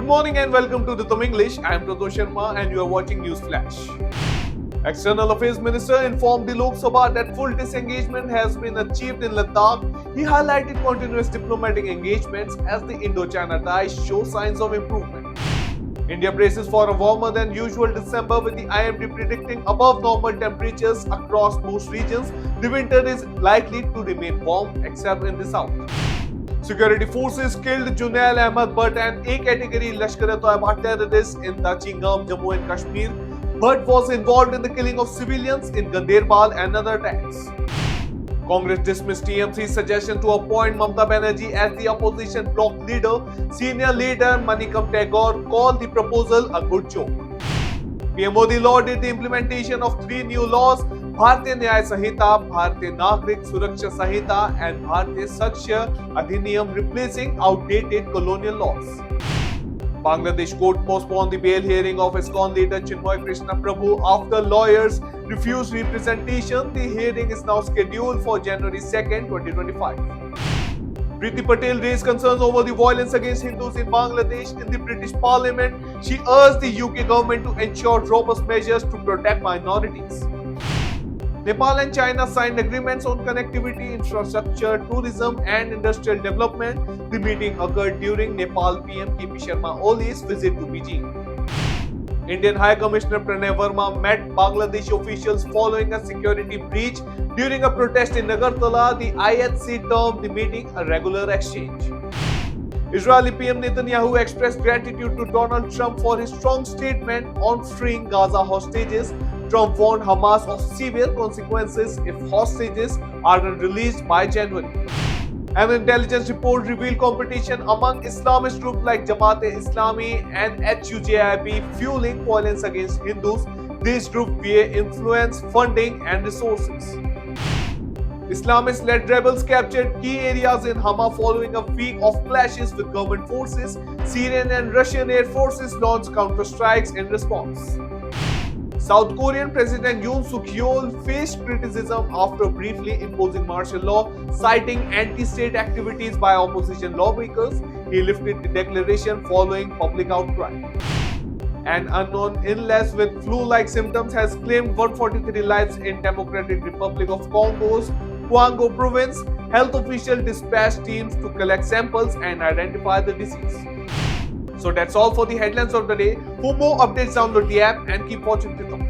morning and welcome to Rhythm English. I am Prato Sharma and you are watching News Flash. External Affairs Minister informed the Lok Sabha that full disengagement has been achieved in Ladakh. He highlighted continuous diplomatic engagements as the Indo-China ties show signs of improvement. India braces for a warmer than usual December with the IMD predicting above normal temperatures across most regions. The winter is likely to remain warm except in the south. Security forces killed Junail Ahmed Butt, an A-category Lashkar-e-Toiba terrorist in Dachingam, Jammu and Kashmir. Butt was involved in the killing of civilians in Ganderbal and other attacks. Congress dismissed TMC's suggestion to appoint Mamata Banerjee as the opposition bloc leader. Senior leader Manikam Tagore called the proposal a good joke. PM Modi lauded the implementation of 3 new laws: Bharatiya Nyaya Sanhita, Bharatiya Nagrik Suraksha Sanhita and Bharatiya Sakshya Adhiniyam, replacing outdated colonial laws. Bangladesh court postponed the bail hearing of ISKCON leader Chinmoy Krishna Prabhu after lawyers refused representation. The hearing is now scheduled for January 2nd, 2025. Priti Patel raised concerns over the violence against Hindus in Bangladesh in the British Parliament. She urged the UK government to ensure robust measures to protect minorities. Nepal and China signed agreements on connectivity, infrastructure, tourism and industrial development. The meeting occurred during Nepal PM KP Sharma Oli's visit to Beijing. Indian High Commissioner Pranay Verma met Bangladeshi officials following a security breach during a protest in Agartala. The IHC termed the meeting a regular exchange. Israeli PM Netanyahu expressed gratitude to Donald Trump for his strong statement on freeing Gaza hostages. Trump warned Hamas of severe consequences if hostages aren't released by January. An intelligence report revealed competition among Islamist groups like Jamaat-e-Islami and HUJIB fueling violence against Hindus. These groups via influence, funding and resources. Islamist-led rebels captured key areas in Hama following a week of clashes with government forces. Syrian and Russian air forces launched counter-strikes in response. South Korean President Yoon Suk Yeol faced criticism after briefly imposing martial law, citing anti-state activities by opposition lawmakers. He lifted the declaration following public outcry. An unknown illness with flu-like symptoms has claimed 143 lives in Democratic Republic of Congo's Kwango province. Health officials dispatched teams to collect samples and identify the disease. So that's all for the headlines of the day. For more updates, download the app and keep watching Rhythm.